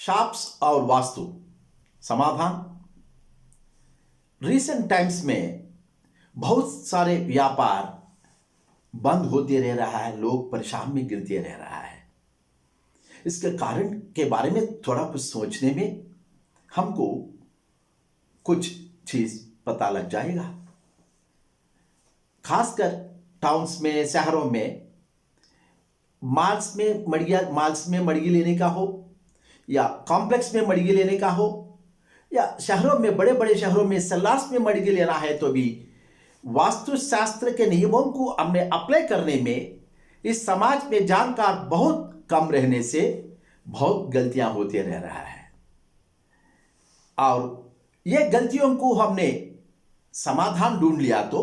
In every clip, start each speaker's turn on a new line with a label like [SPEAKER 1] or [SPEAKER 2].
[SPEAKER 1] Shops और वास्तु समाधान। Recent times में बहुत सारे व्यापार बंद होते रह रहा है, लोग परेशान में गिरते रह रहा है। इसके कारण के बारे में थोड़ा कुछ सोचने में हमको कुछ चीज पता लग जाएगा। खासकर टाउन्स में, शहरों में, माल्स में मड़गी लेने का हो या कॉम्प्लेक्स में मड़गी लेने का हो या शहरों में, बड़े बड़े शहरों में सेल्लार्स में मड़गी लेना है तो भी वास्तुशास्त्र के नियमों को हमने अप्लाई करने में इस समाज में जानकार बहुत कम रहने से बहुत गलतियां होती रह रहा है। और ये गलतियों को हमने समाधान ढूंढ लिया तो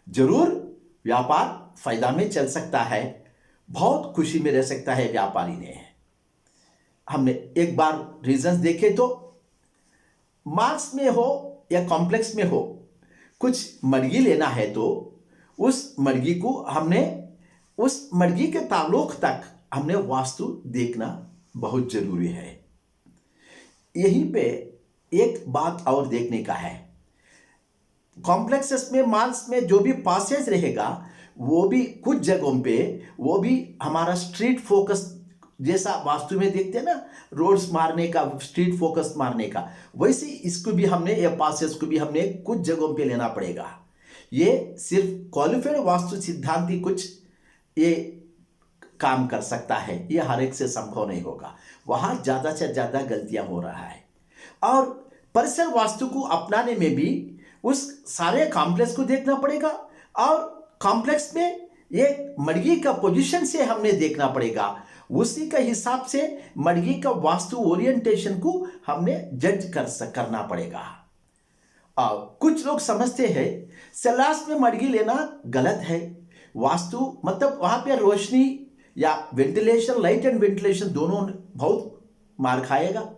[SPEAKER 1] जरूर व्यापार फायदा में चल सकता है, बहुत खुशी में रह सकता है व्यापारी ने। हमने एक बार रीजंस देखे तो मार्क्स में हो या कॉम्प्लेक्स में हो, कुछ मड़गी लेना है तो उस मड़गी को हमने, उस मड़गी के ताल्लुक तक हमने वास्तु देखना बहुत जरूरी है। यहीं पे एक बात और देखने का है, कॉम्प्लेक्सेस में, मॉल्स में जो भी पासेज रहेगा वो भी कुछ जगहों पे वो भी हमारा स्ट्रीट फोकस जैसा वास्तु में देखते हैं ना, रोड्स मारने का, स्ट्रीट फोकस मारने का, वैसे इसको भी हमने, ये पासेज को भी हमने कुछ जगहों पे लेना पड़ेगा। ये सिर्फ क्वालिफाइड वास्तु सिद्धांति कुछ ये काम कर सकता है, ये हर एक से संभव नहीं होगा। वहां ज्यादा से ज्यादा गलतियां हो रहा है। और परिसर वास्तु को अपनाने में भी उस सारे कॉम्प्लेक्स को देखना पड़ेगा और कॉम्प्लेक्स में ये मड़गी का पोजीशन से हमने देखना पड़ेगा, उसी के हिसाब से मड़गी का वास्तु ओरिएंटेशन को हमने जज करना पड़ेगा। और कुछ लोग समझते हैं सेल्लार्स में मड़गी लेना गलत है, वास्तु मतलब वहां पे रोशनी या वेंटिलेशन, लाइट एंड वेंटिलेशन दोनों बहुत मार खाएगा।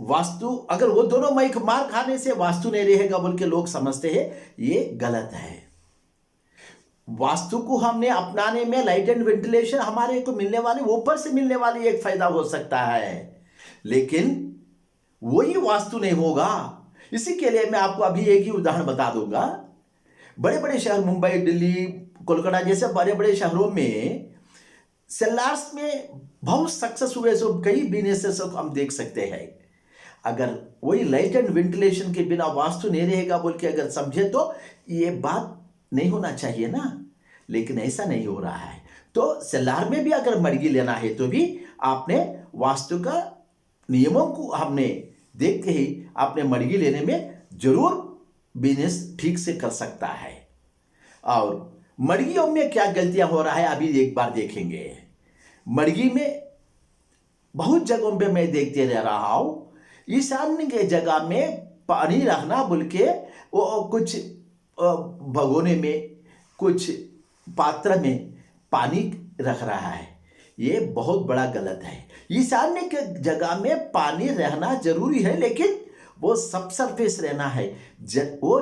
[SPEAKER 1] वास्तु अगर वो दोनों मार खाने से वास्तु नहीं रहेगा बोल के लोग समझते हैं, ये गलत है। वास्तु को हमने अपनाने में लाइट एंड वेंटिलेशन हमारे को मिलने वाले, ऊपर से मिलने वाली एक फायदा हो सकता है, लेकिन वही वास्तु नहीं होगा। इसी के लिए मैं आपको अभी एक ही उदाहरण बता दूंगा। बड़े बड़े शहर, मुंबई, दिल्ली, कोलकाता जैसे बड़े बड़े शहरों में सेल्लार्स में बहुत सक्सेस हुए, सो कई बिजनेसेस हम देख सकते हैं। अगर वही लाइट एंड वेंटिलेशन के बिना वास्तु नहीं रहेगा बोल के अगर समझे तो ये बात नहीं होना चाहिए ना, लेकिन ऐसा नहीं हो रहा है। तो सेल्लार में भी अगर मड़गी लेना है तो भी आपने वास्तु का नियमों को हमने देख के ही आपने मड़गी लेने में जरूर बिजनेस ठीक से कर सकता है। और मड़गियों में क्या गलतियां हो रहा है अभी एक बार देखेंगे। मड़गी में बहुत जगहों पे मैं देखते रह रहा हूं, ईशान्य के जगह में पानी रखना बोल के वो कुछ भगोने में, कुछ पात्र में पानी रख रहा है, ये बहुत बड़ा गलत है। ईशान्य के जगह में पानी रहना जरूरी है, लेकिन वो सब सरफेस रहना है, वो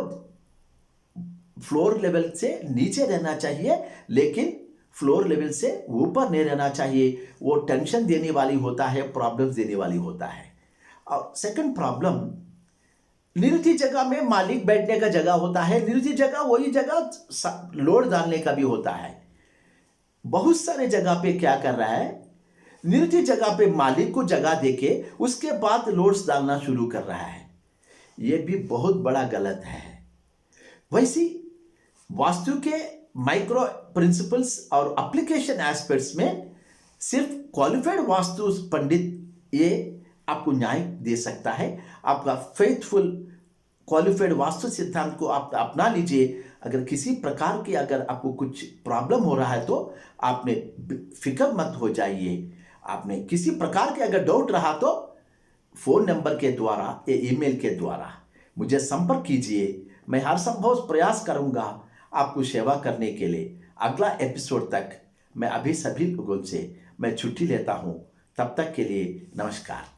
[SPEAKER 1] फ्लोर लेवल से नीचे रहना चाहिए, लेकिन फ्लोर लेवल से ऊपर नहीं रहना चाहिए। वो टेंशन देने वाली होता है, प्रॉब्लम्स देने वाली होता है। और सेकंड प्रॉब्लम, निरुति जगह में मालिक बैठने का जगह होता है, निरुति जगह वही जगह लोड डालने का भी होता है। बहुत सारे जगह पे क्या कर रहा है, निरुति जगह पे मालिक को जगह देके उसके बाद लोड्स डालना शुरू कर रहा है, ये भी बहुत बड़ा गलत है। वैसी वास्तु के माइक्रो प्रिंसिपल्स और एप्लीकेशन एस्पेक्ट्स में सिर्फ क्वालिफाइड वास्तु पंडित ये आपको न्याय दे सकता है। आपका फेथफुल क्वालिफाइड वास्तु सिद्धांत को आप अपना लीजिए। अगर किसी प्रकार की अगर आपको कुछ प्रॉब्लम हो रहा है तो आपने फिक्र मत हो जाइए। आपने किसी प्रकार के अगर डाउट रहा तो फोन नंबर के द्वारा या ईमेल के द्वारा मुझे संपर्क कीजिए। मैं हर संभव प्रयास करूंगा आपको सेवा करने के लिए। अगला एपिसोड तक मैं अभी सभी लोगों से मैं छुट्टी लेता हूं। तब तक के लिए नमस्कार।